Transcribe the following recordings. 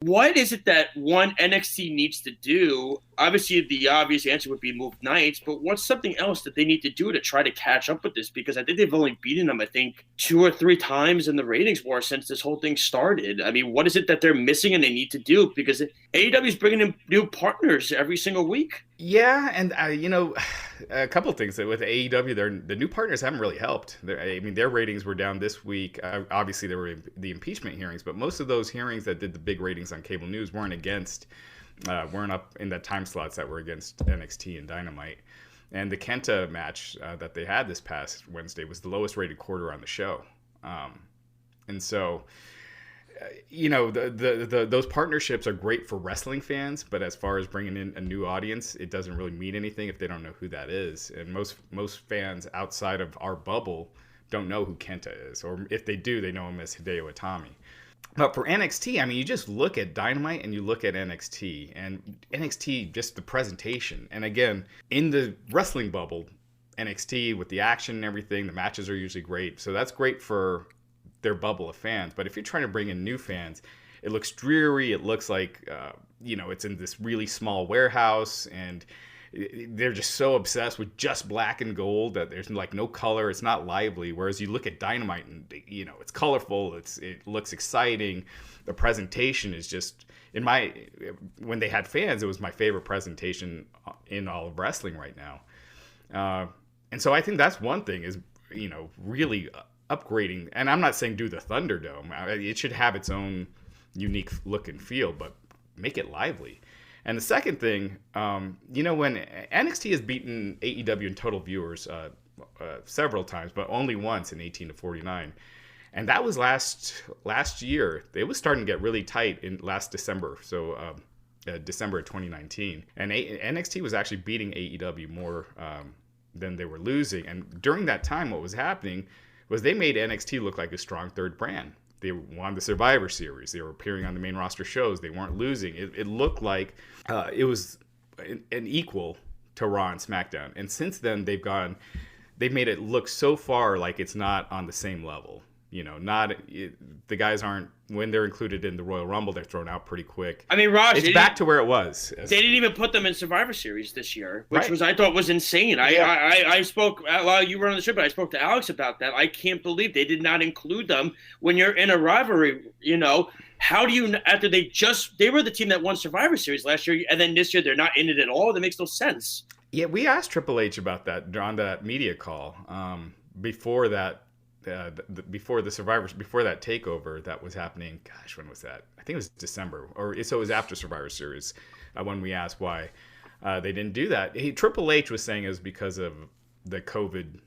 What is it that one NXT needs to do? Obviously, the obvious answer would be move nights, but what's something else that they need to do to try to catch up with this? Because I think they've only beaten them, I think, 2 or 3 times in the ratings war since this whole thing started. I mean, what is it that they're missing and they need to do? Because AEW is bringing in new partners every single week. Yeah, and a couple of things with AEW, the new partners haven't really helped. Their ratings were down this week. Obviously, there were the impeachment hearings, but most of those hearings that did the big ratings on cable news weren't up in the time slots that were against NXT and Dynamite. And the Kenta match that they had this past Wednesday was the lowest rated quarter on the show, and so. Those partnerships are great for wrestling fans, but as far as bringing in a new audience, it doesn't really mean anything if they don't know who that is. And most fans outside of our bubble don't know who Kenta is, or if they do, they know him as Hideo Itami. But for NXT, I mean, you just look at Dynamite and you look at NXT, and NXT, just the presentation. And again, in the wrestling bubble, NXT with the action and everything, the matches are usually great. So that's great for their bubble of fans. But if you're trying to bring in new fans, it looks dreary. It looks like it's in this really small warehouse, and they're just so obsessed with just black and gold that there's like no color. It's not lively. Whereas you look at Dynamite and it's colorful. It looks exciting. The presentation is just when they had fans, it was my favorite presentation in all of wrestling right now. And so I think that's one thing is really upgrading, and I'm not saying do the Thunderdome. It should have its own unique look and feel, but make it lively. And the second thing, when NXT has beaten AEW in total viewers several times, but only once in 18 to 49, and that was last year. It was starting to get really tight in last December, so December of 2019, and NXT was actually beating AEW more than they were losing. And during that time, what was happening was they made NXT look like a strong third brand. They won the Survivor Series. They were appearing on the main roster shows. They weren't losing. It looked like it was an equal to Raw and SmackDown. And since then, they've made it look so far like it's not on the same level. The guys aren't, when they're included in the Royal Rumble, they're thrown out pretty quick. I mean, Raj, it's back to where it was. They didn't even put them in Survivor Series this year, which right. I thought was insane. Yeah. I spoke, while you were on the show, but I spoke to Alex about that. I can't believe they did not include them when you're in a rivalry. How do you, after they were the team that won Survivor Series last year, and then this year they're not in it at all? That makes no sense. Yeah, we asked Triple H about that on that media call before that. Before that takeover that was happening, gosh, when was that? I think it was December, so it was after Survivor Series when we asked why they didn't do that. Triple H was saying it was because of the COVID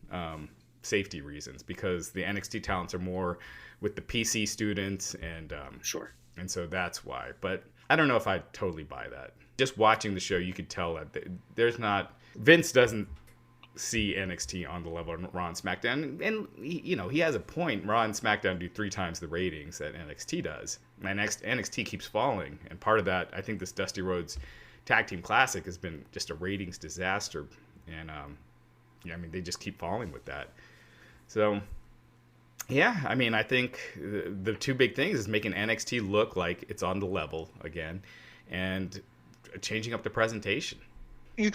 safety reasons, because the NXT talents are more with the PC students, and sure, and so that's why. But I don't know if I totally buy that. Just watching the show, you could tell that Vince doesn't see NXT on the level of Raw and SmackDown, and he has a point. Raw and SmackDown do 3 times the ratings that NXT does, and NXT keeps falling. And part of that, I think, this Dusty Rhodes Tag Team Classic has been just a ratings disaster, and they just keep falling with that. So yeah, I think the 2 big things is making NXT look like it's on the level again, and changing up the presentation.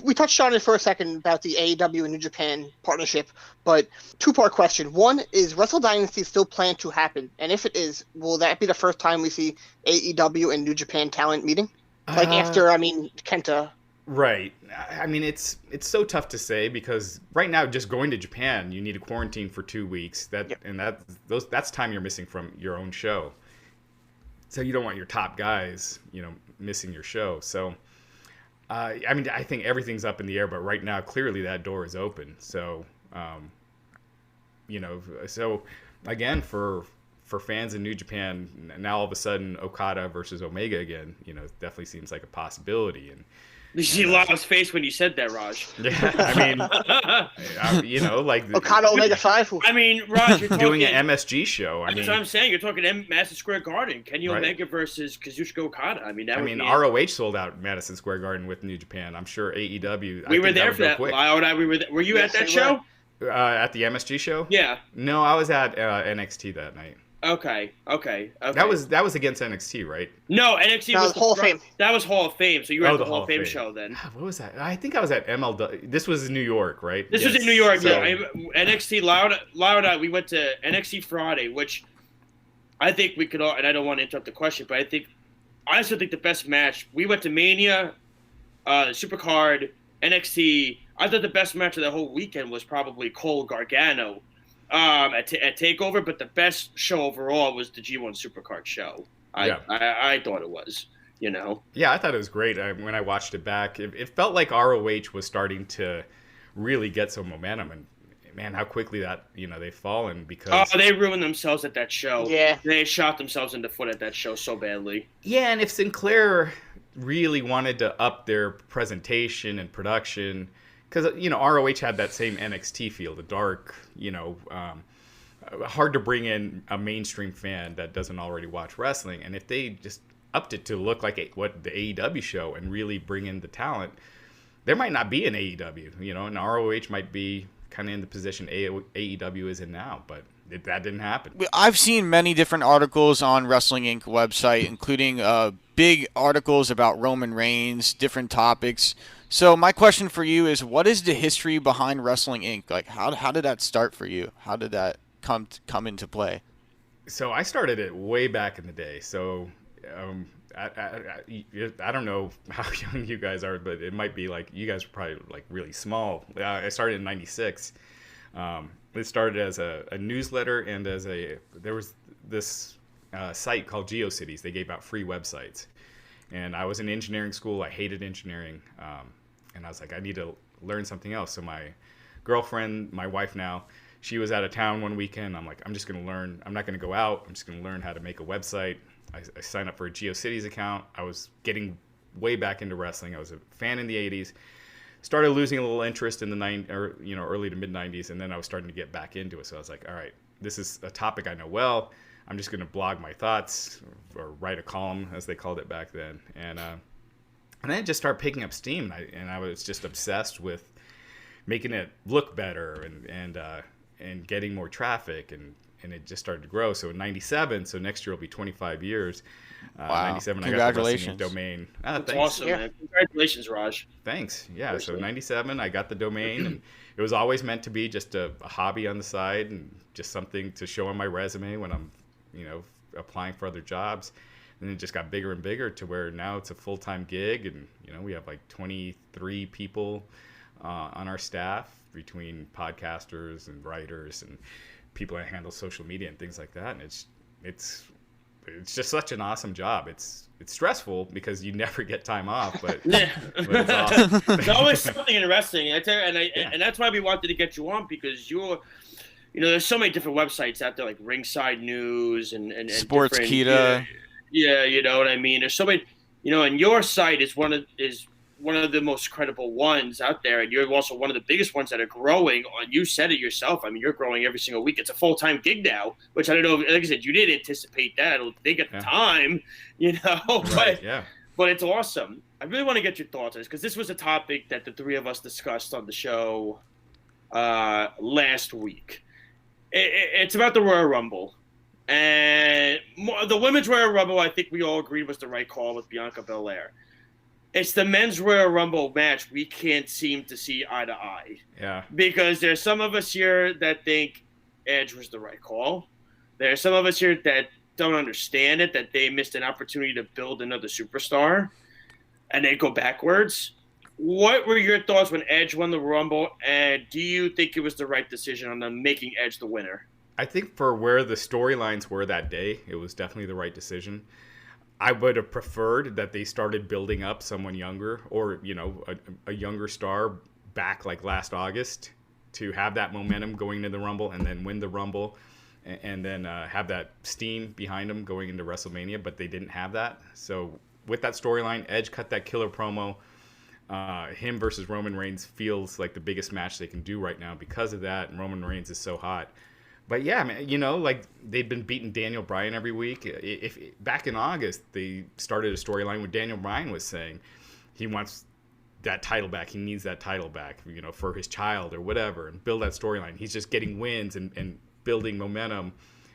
We touched on it for a second about the AEW and New Japan partnership, but 2-part question. One, is Wrestle Dynasty still planned to happen? And if it is, will that be the first time we see AEW and New Japan talent meeting? After, Kenta. Right. It's so tough to say, because right now, just going to Japan, you need a quarantine for 2 weeks. That's time you're missing from your own show. So you don't want your top guys, missing your show. So I think everything's up in the air, but right now, clearly that door is open. So, so again, for fans in New Japan, now all of a sudden Okada versus Omega again, definitely seems like a possibility. And you see Lala's face when you said that, Raj. Yeah, like Okada Omega 5. Raj, you're talking, doing an MSG show. That's what I'm saying. You're talking Madison Square Garden, Kenny Omega versus Kazuchika Okada. ROH sold out Madison Square Garden with New Japan. I'm sure AEW. We were there for that. Were you at that show? At the MSG show? Yeah. No, I was at NXT that night. Okay. That was against NXT, right? No, NXT No, was Hall of Fame. That was Hall of Fame. So you were Oh, at the the Hall of Fame show then. What was that? I think I was at MLW. This was in New York, right? This was in New York. So, yeah, NXT Loud. We went to NXT Friday, which I think we could all. And I don't want to interrupt the question, but I also think the best match. We went to Mania, Supercard, NXT. I thought the best match of the whole weekend was probably Cole Gargano at Takeover, but the best show overall was the G1 Supercard show. I thought it was. Yeah, I thought it was great. When I watched it back, it felt like ROH was starting to really get some momentum, and man, how quickly that they've fallen because they ruined themselves at that show. Yeah, they shot themselves in the foot at that show so badly. Yeah, and if Sinclair really wanted to up their presentation and production, because ROH had that same NXT feel, the dark, hard to bring in a mainstream fan that doesn't already watch wrestling, and if they just upped it to look like what the AEW show and really bring in the talent, there might not be an AEW, and ROH might be kind of in the position AEW is in now, but that didn't happen. I've seen many different articles on Wrestling Inc. website, including big articles about Roman Reigns, different topics. So my question for you is, what is the history behind Wrestling Inc.? Like, how did that start for you? How did that come into play? So I started it way back in the day. So I don't know how young you guys are, but it might be like you guys were probably like really small. I started in '96. It started as a newsletter and there was this site called GeoCities. They gave out free websites, and I was in engineering school. I hated engineering, and I was like, I need to learn something else. So my girlfriend, my wife now, she was out of town one weekend. I'm like, I'm just going to learn. I'm not going to go out. I'm just going to learn how to make a website. I signed up for a GeoCities account. I was getting way back into wrestling. I was a fan in the 80s. Started losing a little interest in the early to mid 90s, and then I was starting to get back into it. So I was like, all right, this is a topic I know well. I'm just going to blog my thoughts or write a column, as they called it back then. And then it just started picking up steam, and I was just obsessed with making it look better and getting more traffic, and it just started to grow. So in '97, so next year will be 25 years. Wow! 97, Congratulations. I got the domain. That's thanks. awesome, man. Congratulations, Raj. Thanks. Yeah. So '97, I got the domain, and it was always meant to be just a hobby on the side and just something to show on my resume when I'm, applying for other jobs. And it just got bigger and bigger to where now it's a full-time gig, and we have like 23 people on our staff between podcasters and writers and people that handle social media and things like that. And it's just such an awesome job. It's stressful because you never get time off, but it's awesome. There's always something interesting, and that's why we wanted to get you on, because you're, there's so many different websites out there, like Ringside News and Sportskeeda. Yeah, you know what I mean. There's so many, and your site is one of the most credible ones out there, and you're also one of the biggest ones that are growing. You said it yourself. I mean, you're growing every single week. It's a full-time gig now, which I don't know. Like I said, you didn't anticipate that. I don't think at the time, Right, but it's awesome. I really want to get your thoughts on this, because this was a topic that the three of us discussed on the show last week. It's about the Royal Rumble. And the Women's Royal Rumble, I think we all agreed was the right call with Bianca Belair. It's the Men's Royal Rumble match we can't seem to see eye to eye. Yeah. Because there's some of us here that think Edge was the right call. There's some of us here that don't understand it, that they missed an opportunity to build another superstar, and they go backwards. What were your thoughts when Edge won the Rumble, and do you think it was the right decision on them making Edge the winner? I think for where the storylines were that day, it was definitely the right decision. I would have preferred that they started building up someone younger, or a younger star back like last August, to have that momentum going into the Rumble and then win the Rumble, and then have that steam behind them going into WrestleMania. But they didn't have that. So with that storyline, Edge cut that killer promo. Him versus Roman Reigns feels like the biggest match they can do right now because of that, and Roman Reigns is so hot. But yeah, man, like they'd been beating Daniel Bryan every week. If back in August they started a storyline where Daniel Bryan was saying he wants that title back, he needs that title back, for his child or whatever, and build that storyline. He's just getting wins and building momentum,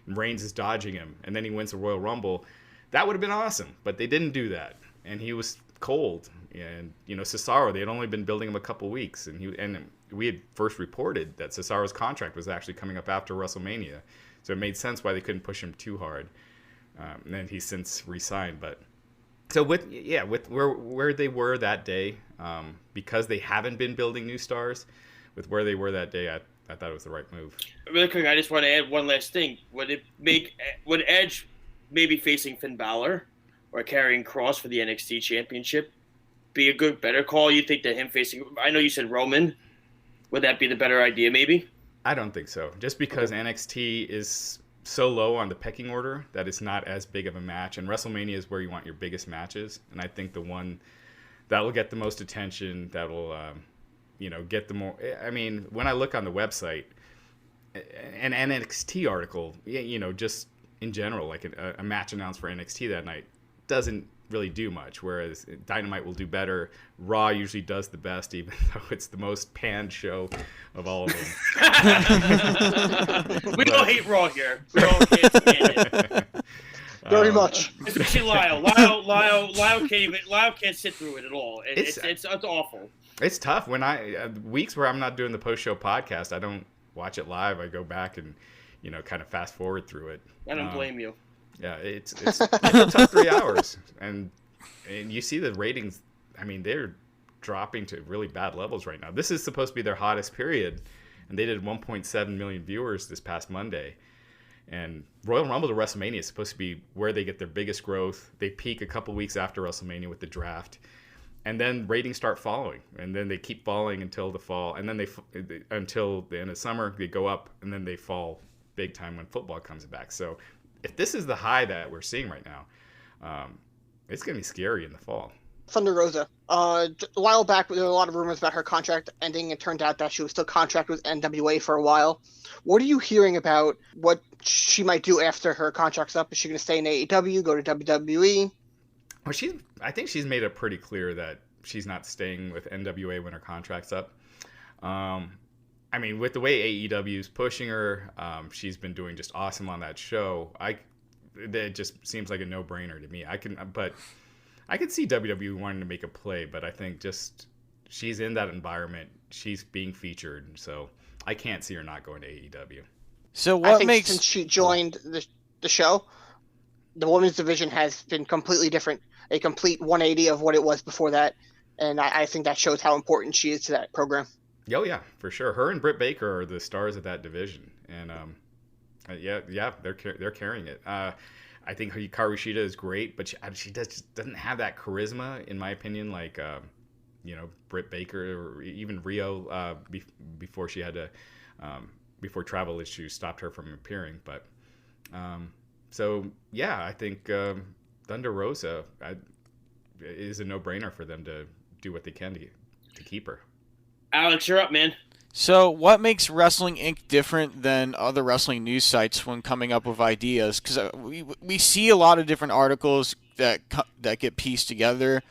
and Reigns is dodging him, and then he wins the Royal Rumble. That would have been awesome, but they didn't do that, and he was cold. And Cesaro, they had only been building him a couple weeks, and we had first reported that Cesaro's contract was actually coming up after WrestleMania, so it made sense why they couldn't push him too hard. And then he's since re-signed, but so with where they were that day, because they haven't been building new stars, with where they were that day, I thought it was the right move. Really quick, I just want to add one last thing. Would Edge maybe facing Finn Balor or carrying Cross for the NXT Championship be a better call? You think that him facing? I know you said Roman. Would that be the better idea? Maybe. I don't think so. Just because NXT is so low on the pecking order that it's not as big of a match, and WrestleMania is where you want your biggest matches, and I think the one that will get the most attention, that will get the more. I mean, when I look on the website, an NXT article, just in general, like a match announced for NXT that night doesn't really do much, whereas Dynamite will do better. Raw usually does the best, even though it's the most panned show of all of them. We don't hate Raw here. We don't can't stand it. Very much. Especially Lyle. Lyle can't sit through it at all. It's awful. It's tough when weeks where I'm not doing the post-show podcast, I don't watch it live. I go back and kind of fast forward through it. I don't blame you. Yeah, it's a tough 3 hours, and you see the ratings. I mean, they're dropping to really bad levels right now. This is supposed to be their hottest period, and they did 1.7 million viewers this past Monday. And Royal Rumble to WrestleMania is supposed to be where they get their biggest growth. They peak a couple weeks after WrestleMania with the draft, and then ratings start falling, and then they keep falling until the fall, and then until the end of summer they go up, and then they fall big time when football comes back. So if this is the high that we're seeing right now, it's going to be scary in the fall. Thunder Rosa. A while back, there were a lot of rumors about her contract ending. It turned out that she was still contracted with NWA for a while. What are you hearing about what she might do after her contract's up? Is she going to stay in AEW, go to WWE? Well, I think she's made it pretty clear that she's not staying with NWA when her contract's up. I mean, with the way AEW is pushing her, she's been doing just awesome on that show. It just seems like a no-brainer to me. I could see WWE wanting to make a play, but I think just she's in that environment. She's being featured, so I can't see her not going to AEW. So what makes since she joined the show, the women's division has been completely different, a complete 180 of what it was before that, and I think that shows how important she is to that program. Oh yeah, for sure. Her and Britt Baker are the stars of that division, and they're carrying it. I think Hikaru Shida is great, but she doesn't have that charisma, in my opinion, like Britt Baker or even Rio before she had to before travel issues stopped her from appearing. But I think Thunder Rosa is a no-brainer for them to do what they can to keep her. Alex, you're up, man. So what makes Wrestling Inc. different than other wrestling news sites when coming up with ideas? Because we see a lot of different articles that get pieced together,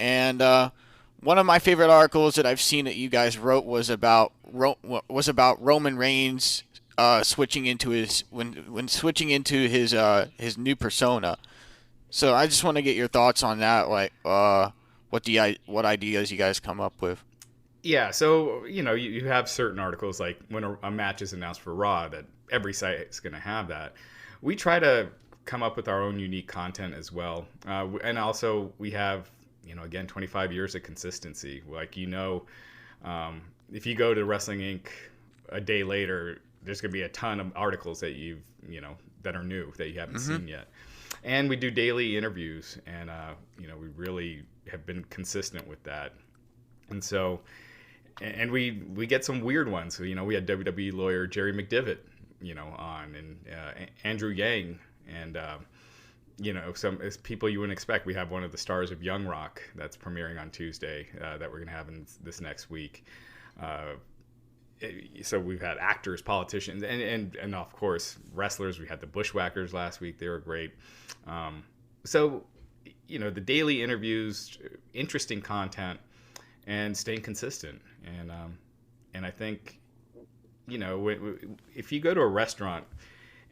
and one of my favorite articles that I've seen that you guys wrote was about Roman Reigns switching into his his new persona. So I just want to get your thoughts on that, like what ideas you guys come up with. Yeah, so, you have certain articles, like when a match is announced for Raw, that every site is going to have that. We try to come up with our own unique content as well. And also, we have, again, 25 years of consistency. Like, if you go to Wrestling Inc. a day later, there's going to be a ton of articles that that are new, that you haven't seen yet. And we do daily interviews, and, we really have been consistent with that. And so... And we get some weird ones. So, we had WWE lawyer Jerry McDivitt, on, and Andrew Yang, and some people you wouldn't expect. We have one of the stars of Young Rock that's premiering on Tuesday that we're gonna have in this next week. So we've had actors, politicians, and of course wrestlers. We had the Bushwhackers last week; they were great. So the daily interviews, interesting content, and staying consistent. And I think, if you go to a restaurant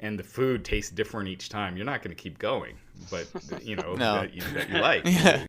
and the food tastes different each time, you're not going to keep going. But, you know, No. that you like. Yeah.